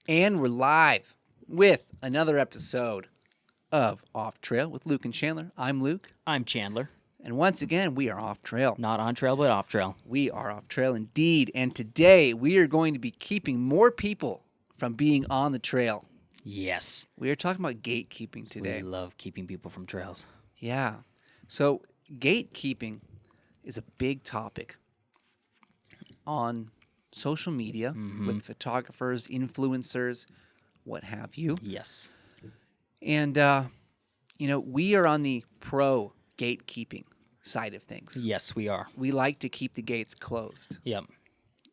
And we're live with another episode of Off Trail with Luke and Chandler. I'm Luke. I'm Chandler. And once again, we are off trail. Not on trail, but off trail. We are off trail indeed. And today, we are going to be keeping more people from being on the trail. Yes. We are talking about gatekeeping today. We love keeping people from trails. Yeah. So, gatekeeping is a big topic on social media with photographers, influencers, what have you. Yes. And, we are on the pro gatekeeping side of things. Yes, we are. We like to keep the gates closed. Yep.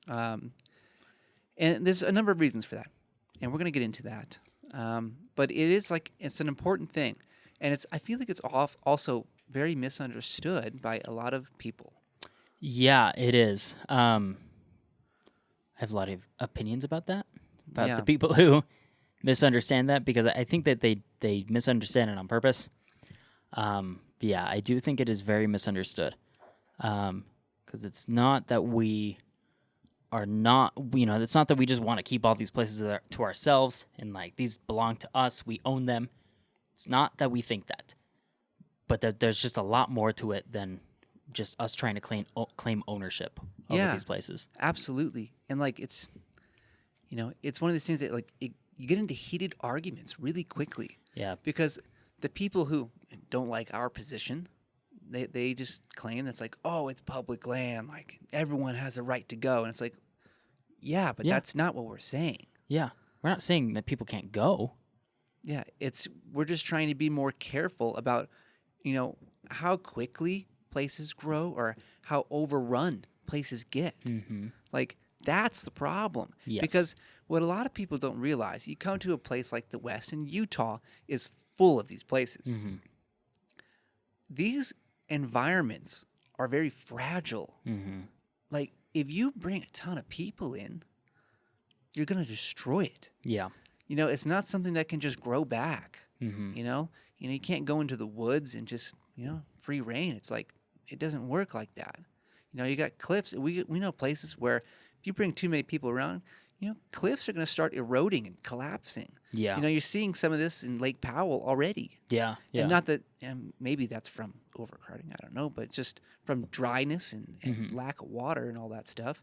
And there's a number of reasons for that. And we're going to get into that. But it's an important thing. And I feel like it's also very misunderstood by a lot of people. Yeah, it is. I have a lot of opinions about that, about the people who misunderstand that, because I think that they misunderstand it on purpose. Yeah, I do think it is very misunderstood, because it's not that we are not, it's not that we just want to keep all these places to ourselves and like these belong to us, we own them. It's not that we think that, but there's just a lot more to it than just us trying to claim ownership over these places. Absolutely. And it's one of these things that you get into heated arguments really quickly. Yeah. Because the people who don't like our position, they just claim that's it's public land, everyone has a right to go. And it's that's not what we're saying. Yeah. We're not saying that people can't go. Yeah, we're just trying to be more careful about, how quickly places grow or how overrun places get. Mm-hmm. That's the problem. Yes. Because what a lot of people don't realize, you come to a place like the West, and Utah is full of these places. Mm-hmm. These environments are very fragile. Mm-hmm. If you bring a ton of people in, you're going to destroy it. Yeah. It's not something that can just grow back. Mm-hmm. You can't go into the woods and just, free reign. It's it doesn't work like that. You got cliffs. We know places where if you bring too many people around, cliffs are going to start eroding and collapsing. Yeah. You're seeing some of this in Lake Powell already. Yeah. Yeah. And not that, maybe that's from overcrowding, I don't know, but just from dryness and lack of water and all that stuff.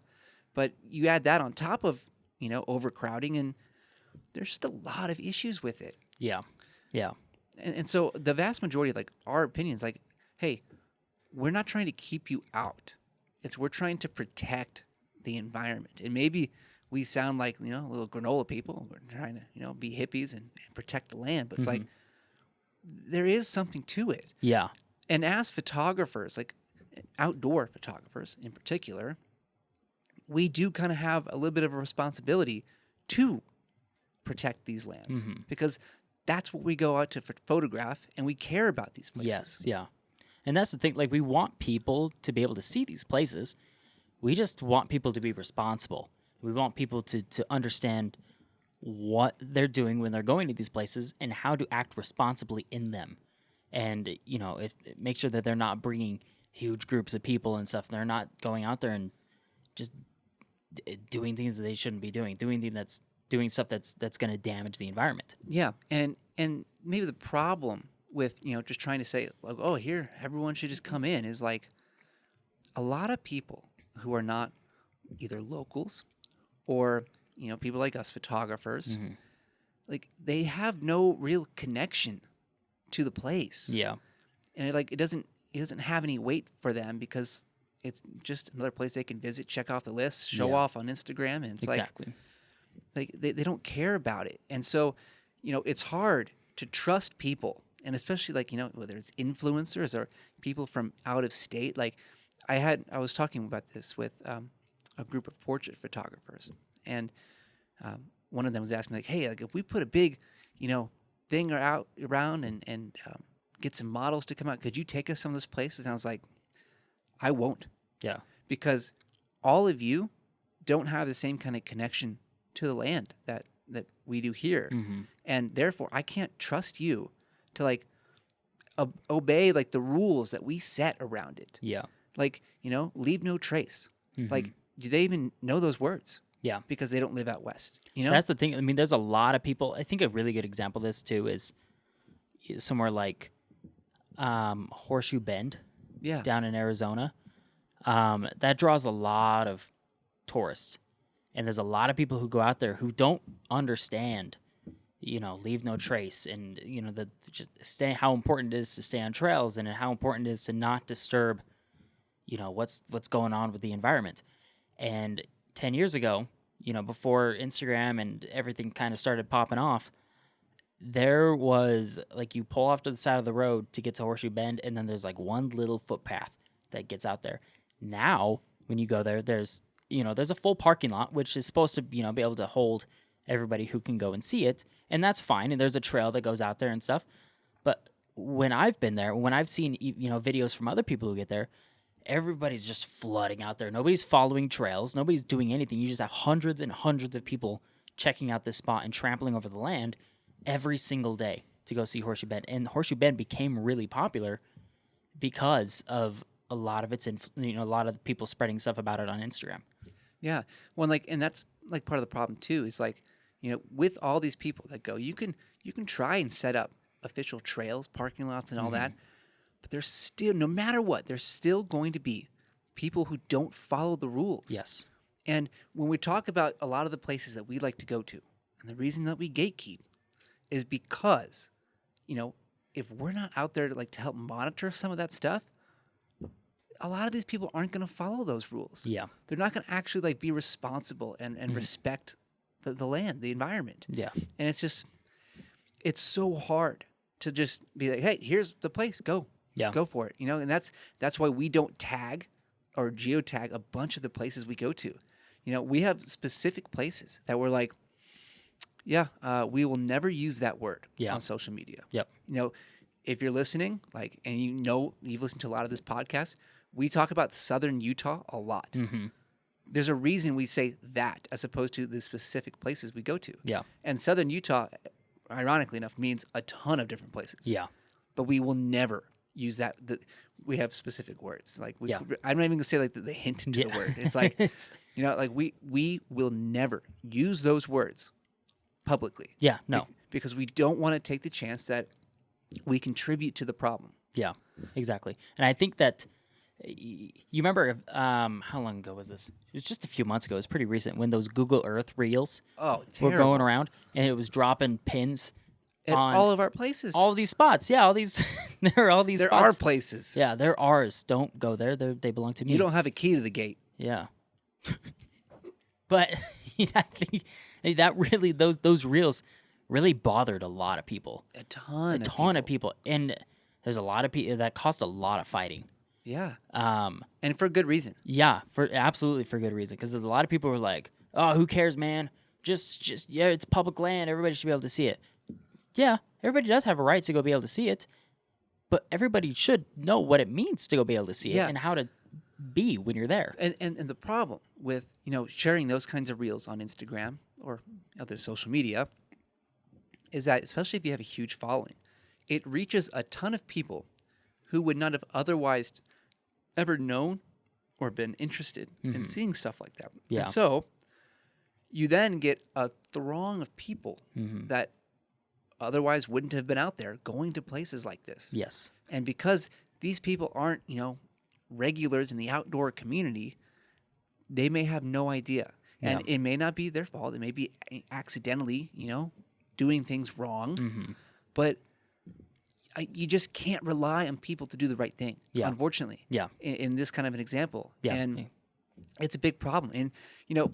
But you add that on top of, overcrowding, and there's just a lot of issues with it. Yeah. Yeah. And so the vast majority of our opinions, hey, we're not trying to keep you out. We're trying to protect the environment. And maybe we sound like, little granola people. We're trying to, be hippies and protect the land. But it's there is something to it. Yeah. And as photographers, outdoor photographers in particular, we do kind of have a little bit of a responsibility to protect these lands. Because that's what we go out to photograph, and we care about these places. Yes, yeah. And that's the thing, we want people to be able to see these places. We just want people to be responsible. We want people to understand what they're doing when they're going to these places and how to act responsibly in them. And, make sure that they're not bringing huge groups of people and stuff. They're not going out there and just doing things that they shouldn't be doing, doing stuff that's going to damage the environment. Yeah, and maybe the problem with just trying to say here everyone should just come in is a lot of people who are not either locals or people like us photographers, they have no real connection to the place. Yeah, and it doesn't have any weight for them because it's just another place they can visit, check off the list, show off on Instagram, and it's exactly. They don't care about it. And so, it's hard to trust people, and especially whether it's influencers or people from out of state. I was talking about this with a group of portrait photographers, and one of them was asking me hey, if we put a big, thing out around and get some models to come out, could you take us some of those places? And I was like, I won't. Yeah. Because all of you don't have the same kind of connection to the land that we do here. And therefore I can't trust you to obey the rules that we set around it. Yeah. Leave no trace. Do they even know those words? Yeah. because they don't live out west. You know, That's the thing. I mean, there's a lot of people. I think a really good example of this too is somewhere like Horseshoe Bend yeah, down in Arizona. That draws a lot of tourists, and there's a lot of people who go out there who don't understand, leave no trace, and how important it is to stay on trails, and how important it is to not disturb, what's going on with the environment. And 10 years ago, before Instagram and everything kind of started popping off, there was like you pull off to the side of the road to get to Horseshoe Bend, and then there's like one little footpath that gets out there. Now, when you go there, there's a full parking lot, which is supposed to be able to hold everybody who can go and see it, and that's fine. And there's a trail that goes out there and stuff. But when I've been there, when I've seen videos from other people who get there, everybody's just flooding out there. Nobody's following trails. Nobody's doing anything. You just have hundreds and hundreds of people checking out this spot and trampling over the land every single day to go see Horseshoe Bend. And Horseshoe Bend became really popular because of a lot of its, a lot of people spreading stuff about it on Instagram. yeah. Well, and that's like part of the problem too. Is like, with all these people that go, you can try and set up official trails, parking lots, and all that, but there's still, no matter what, there's still going to be people who don't follow the rules. Yes. And when we talk about a lot of the places that we like to go to, and the reason that we gatekeep is because, if we're not out there to help monitor some of that stuff, a lot of these people aren't going to follow those rules. Yeah. They're not going to actually be responsible and respect the land, the environment. Yeah. And it's so hard to just be like, hey, here's the place, go. Yeah. Go for it. And that's why we don't tag or geotag a bunch of the places we go to. We have specific places that we're like, yeah, we will never use that word on social media. Yep. If you're listening, and you've listened to a lot of this podcast, we talk about southern Utah a lot. Mm-hmm. There's a reason we say that as opposed to the specific places we go to. Yeah. And southern Utah, ironically enough, means a ton of different places. Yeah. But we will never use that. We have specific words. I'm not even gonna say the hint into the word. It's like we will never use those words publicly. Yeah. No. Because we don't want to take the chance that we contribute to the problem. Yeah. Exactly. And I think that you remember how long ago was this? It was just a few months ago. It was pretty recent when those Google Earth reels were going around, and it was dropping pins at on all of our places. All of these spots. Yeah, all these. There are all these. There spots. are places. Yeah, they're ours. Don't go there. They belong to me. You don't have a key to the gate. Yeah. But I think that really those reels really bothered a lot of people. A ton of people, and there's a lot of people that caused a lot of fighting. Yeah. And for good reason. Yeah, absolutely for good reason. Because there's a lot of people who are like, "Oh, who cares, man? Just it's public land. Everybody should be able to see it." Yeah, everybody does have a right to go be able to see it, but everybody should know what it means to go be able to see it and how to be when you're there. And the problem with sharing those kinds of reels on Instagram or other social media is that, especially if you have a huge following, it reaches a ton of people who would not have otherwise ever known or been interested in seeing stuff like that. Yeah. And so you then get a throng of people that otherwise wouldn't have been out there going to places like this. Yes. And because these people aren't, regulars in the outdoor community, they may have no idea. And it may not be their fault. It may be accidentally, doing things wrong. But you just can't rely on people to do the right thing, unfortunately. Yeah. In this kind of an example. Yeah. And it's a big problem. And,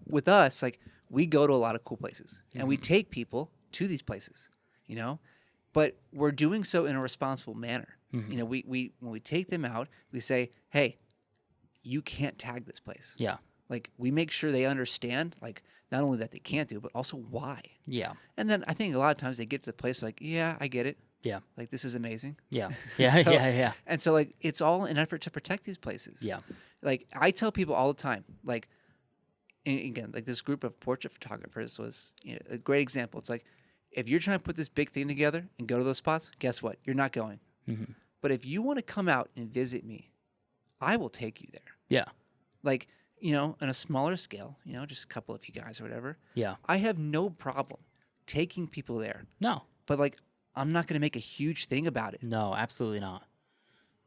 with us, we go to a lot of cool places. And we take people to these places, but we're doing so in a responsible manner. We when we take them out, we say, hey, you can't tag this place. Yeah. We make sure they understand, not only that they can't do, but also why. Yeah. And then I think a lot of times they get to the place yeah, I get it. Yeah. This is amazing. Yeah. Yeah. So, yeah. And so it's all an effort to protect these places. Yeah. I tell people all the time, and again, this group of portrait photographers was a great example. It's if you're trying to put this big thing together and go to those spots, guess what? You're not going. But if you want to come out and visit me, I will take you there. Yeah. on a smaller scale, just a couple of you guys or whatever, Yeah. I have no problem taking people there. No. But like, I'm not going to make a huge thing about it. No, absolutely not.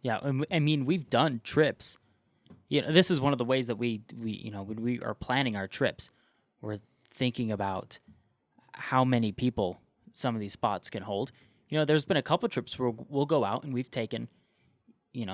Yeah, I mean, we've done trips. This is one of the ways that we when we are planning our trips, we're thinking about how many people some of these spots can hold. There's been a couple trips where we'll go out and we've taken,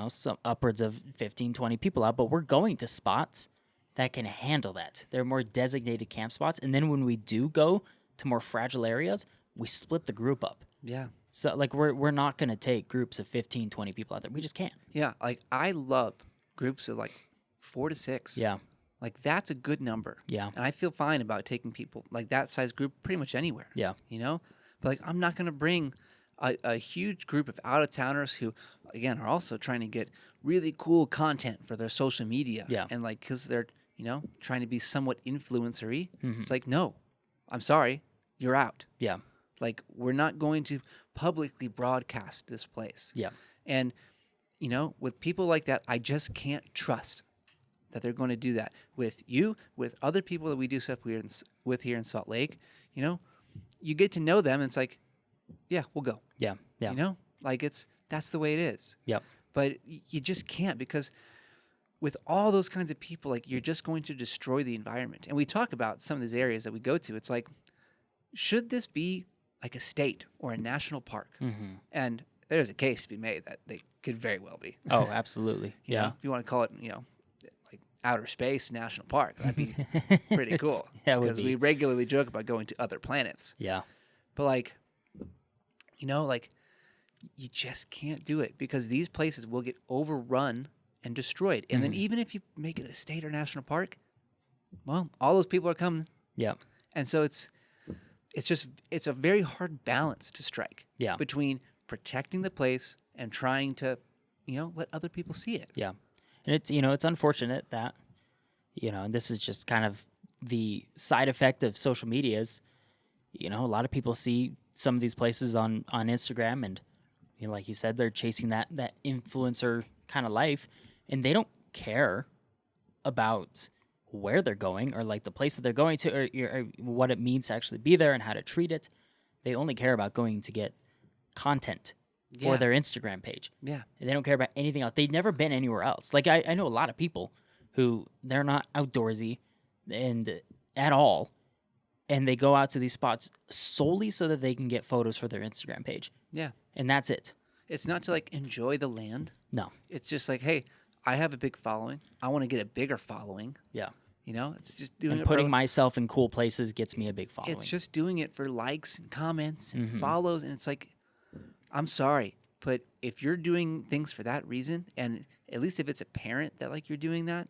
some upwards of 15, 20 people out, but we're going to spots that can handle that. They're more designated camp spots. And then when we do go to more fragile areas, we split the group up. Yeah. So, like, we're not going to take groups of 15, 20 people out there. We just can't. Yeah. Like, I love groups of like 4 to 6. Yeah. Like, that's a good number. Yeah. And I feel fine about taking people like that size group pretty much anywhere. Yeah. But like, I'm not going to bring a huge group of out-of-towners who, again, are also trying to get really cool content for their social media. Yeah. And like, because they're, trying to be somewhat influencer-y. Mm-hmm. It's like, no, I'm sorry, you're out. Yeah. Like, we're not going to publicly broadcast this place. Yeah. And, with people like that, I just can't trust that they're going to do that. With you, with other people that we do stuff with here in Salt Lake, you get to know them, and it's like, yeah, we'll go. Yeah. Yeah. Like, that's the way it is. Yep. But you just can't, because with all those kinds of people, like, you're just going to destroy the environment. And we talk about some of these areas that we go to. It's like, should this be like a state or a national park? Mm-hmm. And there's a case to be made that they could very well be. Oh, absolutely. You know, if you want to call it, like outer space national park, that'd be pretty cool. That would because be. we regularly joke about going to other planets. Yeah. But like, like, you just can't do it, because these places will get overrun and destroyed. And then even if you make it a state or national park, well, all those people are coming. Yeah. And so it's a very hard balance to strike. Yeah. Between protecting the place and trying to, let other people see it. Yeah. And it's unfortunate that, and this is just kind of the side effect of social media is, a lot of people see some of these places on Instagram, and, like you said, they're chasing that influencer kind of life, and they don't care about where they're going or like the place that they're going to or what it means to actually be there and how to treat it. They only care about going to get content for their Instagram page. Yeah. And they don't care about anything else. They've never been anywhere else. Like I know a lot of people who they're not outdoorsy and at all, and they go out to these spots solely so that they can get photos for their Instagram page. Yeah. And that's it. It's not to like enjoy the land. No. It's just like, hey, I have a big following. I want to get a bigger following. Yeah. It's just doing And it putting for, myself in cool places gets me a big following. It's just doing it for likes and comments and follows, and it's like, I'm sorry, but if you're doing things for that reason, and at least if it's apparent that like you're doing that,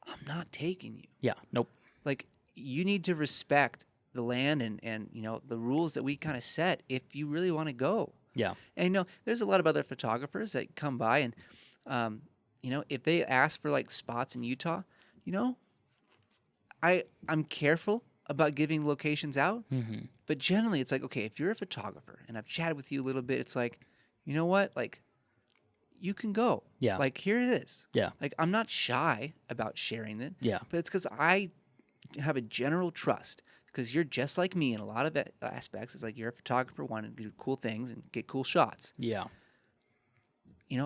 I'm not taking you. Yeah. Nope. Like, you need to respect the land and the rules that we kind of set if you really want to go. Yeah. And there's a lot of other photographers that come by, and if they ask for like spots in Utah, I'm careful about giving locations out, but generally it's like, okay, if you're a photographer and I've chatted with you a little bit, it's like, you know what, like, you can go. Yeah. Like, here it is. Yeah. Like, I'm not shy about sharing it. Yeah. But it's because I have a general trust, because you're just like me in a lot of aspects. It's like, you're a photographer wanting to do cool things and get cool shots. Yeah.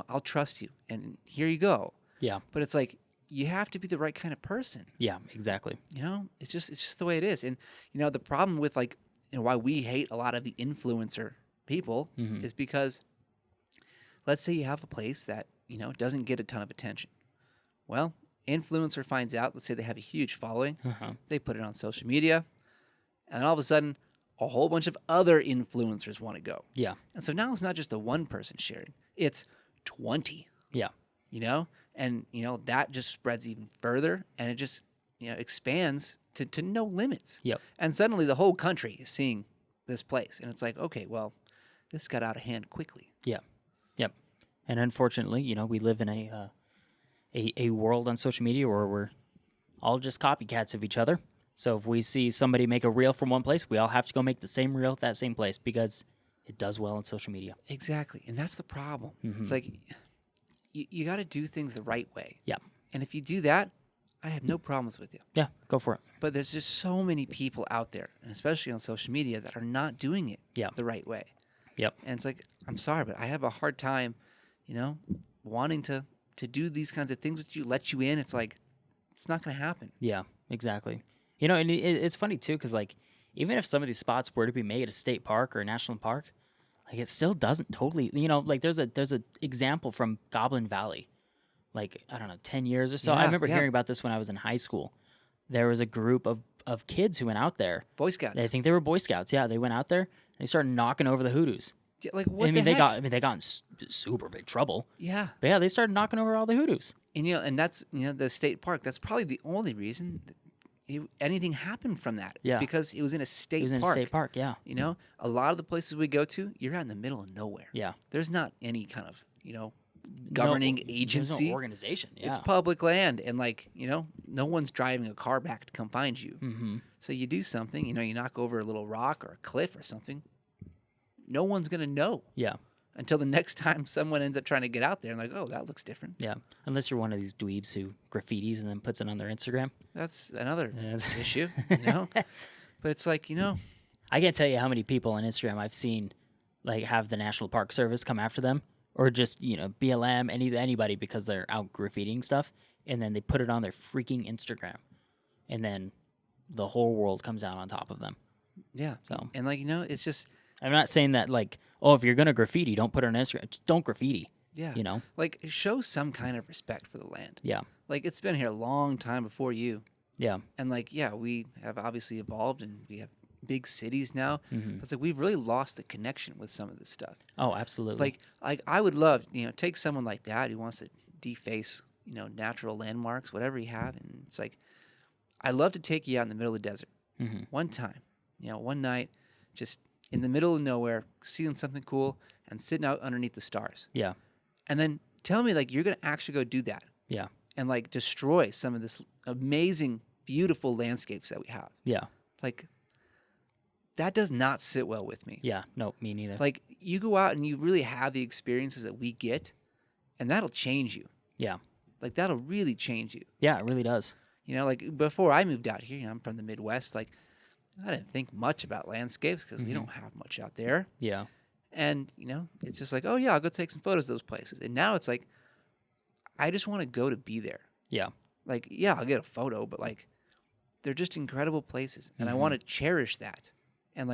I'll trust you, and here you go. Yeah. But it's like, you have to be the right kind of person. Yeah, exactly. It's just the way it is. And the problem with like, why we hate a lot of the influencer people is because, let's say you have a place that doesn't get a ton of attention. Well, influencer finds out. Let's say they have a huge following. They put it on social media, and then all of a sudden, a whole bunch of other influencers want to go. Yeah. And so now it's not just the one person sharing; it's 20. Yeah. And that just spreads even further, and it just expands to no limits. Yep. And suddenly the whole country is seeing this place, and it's like, okay, well, this got out of hand quickly. Yeah. Yep. And unfortunately, we live in a world on social media where we're all just copycats of each other. So if we see somebody make a reel from one place, we all have to go make the same reel at that same place because it does well on social media. Exactly, and that's the problem. It's like, you got to do things the right way. Yeah. And if you do that, I have no problems with you. Yeah, go for it. But there's just so many people out there, and especially on social media, that are not doing it the right way. Yep. And it's like, I'm sorry, but I have a hard time, wanting to do these kinds of things with you, let you in. It's like, it's not going to happen. Yeah, exactly. And it's funny too, because like, even if some of these spots were to be made a state park or a national park, like it still doesn't totally, like there's a example from Goblin Valley, like, I don't know, 10 years or so. I remember hearing about this when I was in high school. There was a group of kids who went out there. Boy Scouts. I think they were Boy Scouts. Yeah, they went out there and they started knocking over the hoodoos. Yeah, like, what I mean, the heck? they got in super big trouble. Yeah. But yeah, they started knocking over all the hoodoos. And, and that's, the state park. That's probably the only reason anything happened from that. It's because it was in a state park. It was in a state park, yeah. A lot of the places we go to, you're out in the middle of nowhere. Yeah. There's not any kind of, governing agency. There's no organization, yeah. It's public land, and no one's driving a car back to come find you. Mm-hmm. So you do something, you knock over a little rock or a cliff or something. No one's going to know. Yeah. Until the next time someone ends up trying to get out there and like, oh, that looks different. Yeah. Unless you're one of these dweebs who graffitis and then puts it on their Instagram. That's another issue, But it's like, I can't tell you how many people on Instagram I've seen like have the National Park Service come after them, or just, BLM, anybody, because they're out graffitiing stuff, and then they put it on their freaking Instagram. And then the whole world comes out on top of them. Yeah. So, and it's just, I'm not saying that like, oh, if you're going to graffiti, don't put it on Instagram. Just don't graffiti. Yeah. Like, show some kind of respect for the land. Yeah. Like, it's been here a long time before you. Yeah. And we have obviously evolved, and we have big cities now. Mm-hmm. But it's like we've really lost the connection with some of this stuff. Oh, absolutely. Like I would love, take someone like that who wants to deface, natural landmarks, whatever you have. And it's like, I'd love to take you out in the middle of the desert one time, one night, just in the middle of nowhere, seeing something cool and sitting out underneath the stars. Yeah. And then tell me, you're going to actually go do that. Yeah. And, destroy some of this amazing, beautiful landscapes that we have. Yeah. That does not sit well with me. Yeah. No, me neither. You go out and you really have the experiences that we get, and that'll change you. Yeah. That'll really change you. Yeah, it really does. Before I moved out here, I'm from the Midwest, I didn't think much about landscapes because we don't have much out there. Yeah. And, it's just like, oh, yeah, I'll go take some photos of those places. And now it's like, I just want to go to be there. Yeah. Yeah, I'll get a photo, but, they're just incredible places. And I want to cherish that and,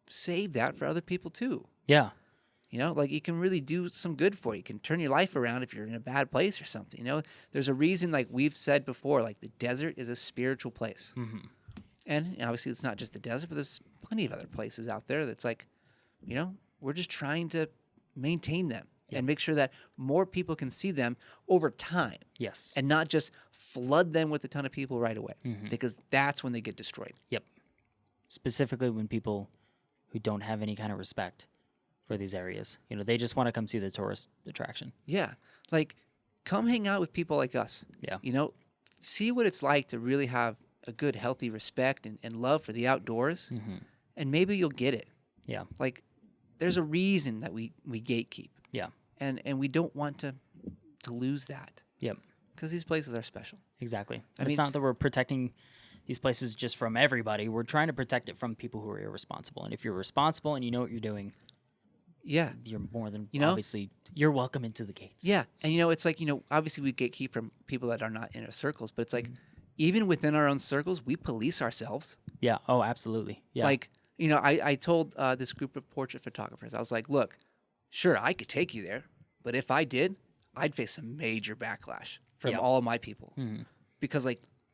save that for other people, too. Yeah. It can really do some good for you. You can turn your life around if you're in a bad place or something. There's a reason, we've said before, the desert is a spiritual place. Mm-hmm. And obviously it's not just the desert, but there's plenty of other places out there that's we're just trying to maintain them and make sure that more people can see them over time. Yes. And not just flood them with a ton of people right away, because that's when they get destroyed. Yep. Specifically when people who don't have any kind of respect for these areas, they just want to come see the tourist attraction. Yeah. Come hang out with people like us. Yeah. See what it's like to really have a good, healthy respect and love for the outdoors, and maybe you'll get it. Yeah. There's a reason that we gatekeep. Yeah. And we don't want to lose that. Yep. Because these places are special. Exactly. And it's not that we're protecting these places just from everybody. We're trying to protect it from people who are irresponsible. And if you're responsible and you know what you're doing, yeah, you're more than obviously you're welcome into the gates. Yeah. And it's obviously we gatekeep from people that are not in our circles, but it's even within our own circles, we police ourselves. Yeah. Oh, absolutely. Yeah. I told this group of portrait photographers, I was like, look, sure, I could take you there, but if I did, I'd face some major backlash from all of my people, because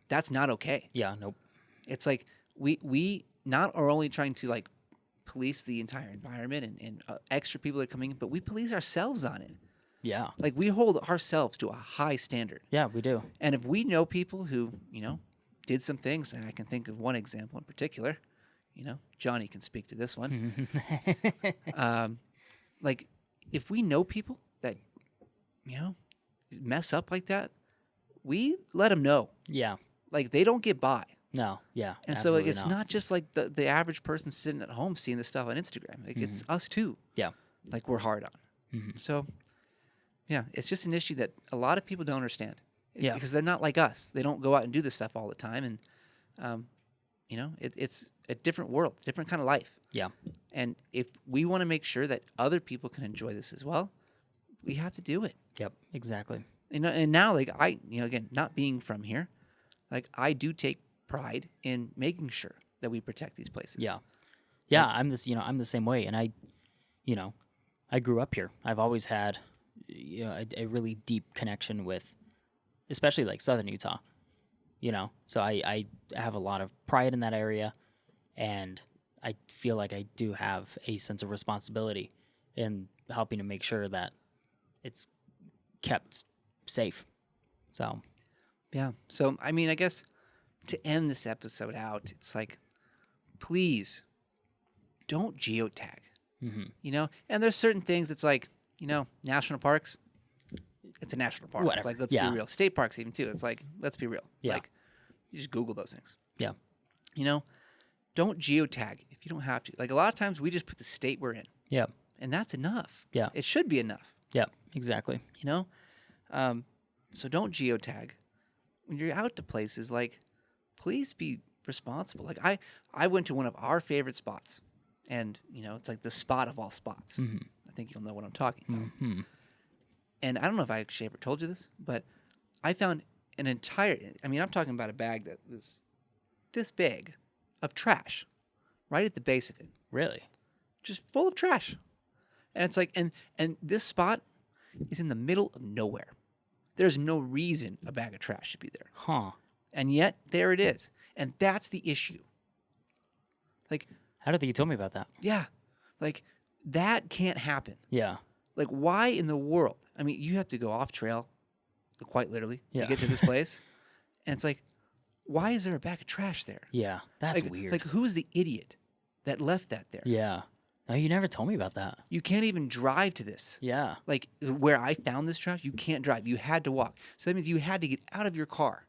that's not okay. Yeah. Nope. It's we not are only trying to police the entire environment and extra people that are coming in, but we police ourselves on it. Yeah. We hold ourselves to a high standard. Yeah, we do. And if we know people who, did some things, and I can think of one example in particular, Johnny can speak to this one. If we know people that, mess up like that, we let them know. Yeah. They don't get by. No. Yeah. And so it's not just the average person sitting at home seeing this stuff on Instagram. It's us too. Yeah. We're hard on. So, yeah, it's just an issue that a lot of people don't understand. Yeah. Because they're not like us. They don't go out and do this stuff all the time. And, it's a different world, different kind of life. Yeah. And if we want to make sure that other people can enjoy this as well, we have to do it. Yep. Exactly. And now, like, again, not being from here, like, I do take pride in making sure that we protect these places. Yeah. Yeah. I'm the same way. And I grew up here. I've always had, a really deep connection with, especially like Southern Utah, so I have a lot of pride in that area, and I feel like I do have a sense of responsibility in helping to make sure that it's kept safe. So, yeah. So, I mean, I guess to end this episode out, it's like, please don't geotag, and there's certain things it's like, national parks, it's a national park. Whatever. Like, let's be real. State parks even too. It's like, let's be real. Yeah. Like, you just Google those things. yeah. Don't geotag if you don't have to. Like, a lot of times we just put the state we're in, Yeah. and that's enough. Yeah. It should be enough, Yeah. Exactly. So don't geotag. When you're out to places, like, please be responsible. Like, I went to one of our favorite spots, and, it's like the spot of all spots. Mm-hmm. I think you'll know what I'm talking about. Mm-hmm. And I don't know if I actually ever told you this, but I found an entire, I'm talking about a bag that was this big of trash right at the base of it, Really? just full of trash. And it's like, and this spot is in the middle of nowhere. There's no reason a bag of trash should be there. Huh. And yet there it is. And that's the issue. Like, I don't think you told me about that. yeah, like, that can't happen. Yeah. Like, why in the world? I mean, you have to go off trail, quite literally, Yeah. to get to this place. And it's like, why is there a bag of trash there? Yeah. That's Like, weird. Like, who's the idiot that left that there? Yeah. No, you never told me about that. You can't even drive to this. Yeah. Like, where I found this trash, you can't drive. You had to walk. So that means you had to get out of your car.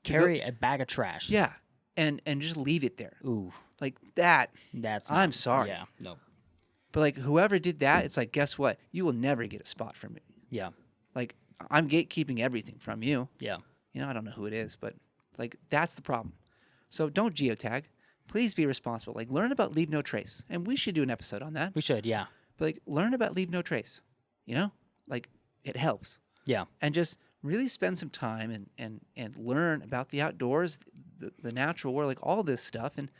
Carry a bag of trash. Yeah. And just leave it there. Ooh. Like, that. That's. I'm not- sorry. Yeah. No. But, like, whoever did that, it's like, guess what? You will never get a spot from me. Yeah. Like, I'm gatekeeping everything from you. Yeah. I don't know who it is, but, like, that's the problem. So don't geotag. Please be responsible. Like, learn about Leave No Trace. And we should do an episode on that. We should. Yeah. But, like, learn about Leave No Trace. Like, it helps. Yeah. And just really spend some time and learn about the outdoors, the natural world, like, all this stuff, and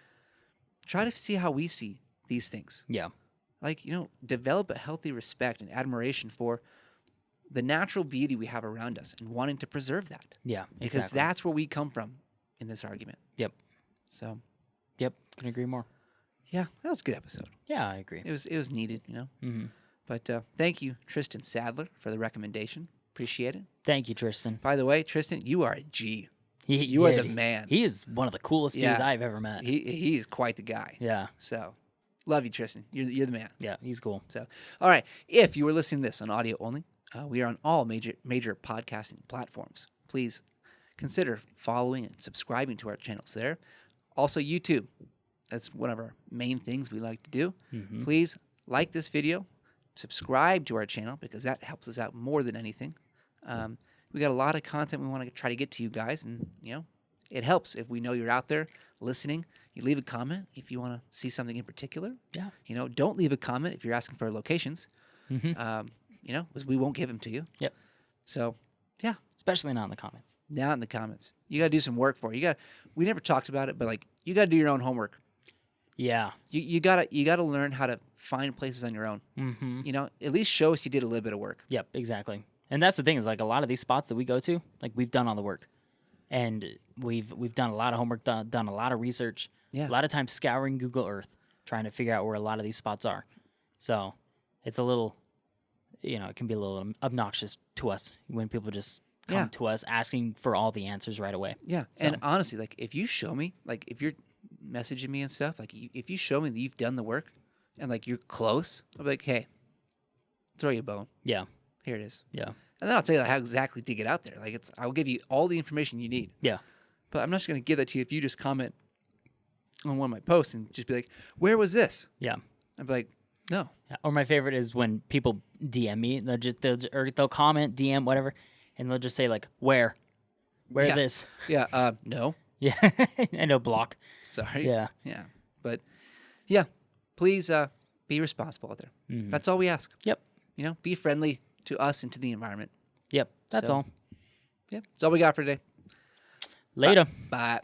try to see how we see these things. Yeah. Like, develop a healthy respect and admiration for the natural beauty we have around us and wanting to preserve that. Yeah. Because Exactly. that's where we come from in this argument. Yep. So, Yep. Can agree more. yeah, that was a good episode. Yeah, I agree. It was needed, Mm-hmm. But thank you, Tristan Sadler, for the recommendation. Appreciate it. Thank you, Tristan. By the way, Tristan, you are a G. You You are the man. He is one of the coolest dudes Yeah. I've ever met. He is quite the guy. Yeah. So, love you, Tristan. You're the man. Yeah. He's cool. So, all right. If you were listening to this on audio only, we are on all major podcasting platforms. Please consider following and subscribing to our channels there. Also, YouTube. That's one of our main things we like to do. Mm-hmm. Please like this video, subscribe to our channel because that helps us out more than anything. We got a lot of content we want to try to get to you guys, and it helps if we know you're out there listening. You leave a comment if you want to see something in particular. Yeah. Don't leave a comment if you're asking for locations. Mm-hmm. Because we won't give them to you. Yep. So, yeah, Especially not in the comments. down in the comments. You got to do some work for it. We never talked about it, but like you got to do your own homework. Yeah. You gotta learn how to find places on your own. Mm-hmm. At least show us you did a little bit of work. Yep. Exactly. And that's the thing is like a lot of these spots that we go to, like we've done all the work, and we've done a lot of homework, done a lot of research. Yeah. A lot of times scouring Google Earth, trying to figure out where a lot of these spots are. So it's a little, it can be a little obnoxious to us when people just come Yeah. to us asking for all the answers right away. Yeah. So- And honestly, like if you show me, like if you're messaging me and stuff, like if you show me that you've done the work and like you're close, I'll be like, hey, throw you a bone. Yeah. Here it is. Yeah. And then I'll tell you how exactly to get out there. Like I'll give you all the information you need. Yeah. But I'm not just gonna give that to you if you just comment on one of my posts and just be like, where was this? Yeah. I'd be like, no. Yeah. Or my favorite is when people DM me, they'll comment, DM, whatever, and they'll just say like, where? Wear Yeah. this. Yeah. No. Yeah. I know, block. Sorry. Yeah. Yeah. But yeah, please be responsible out there. Mhm. That's all we ask. Yep. Be friendly to us and to the environment. Yep. That's So- all. Yeah. That's all we got for today. Later. Bye.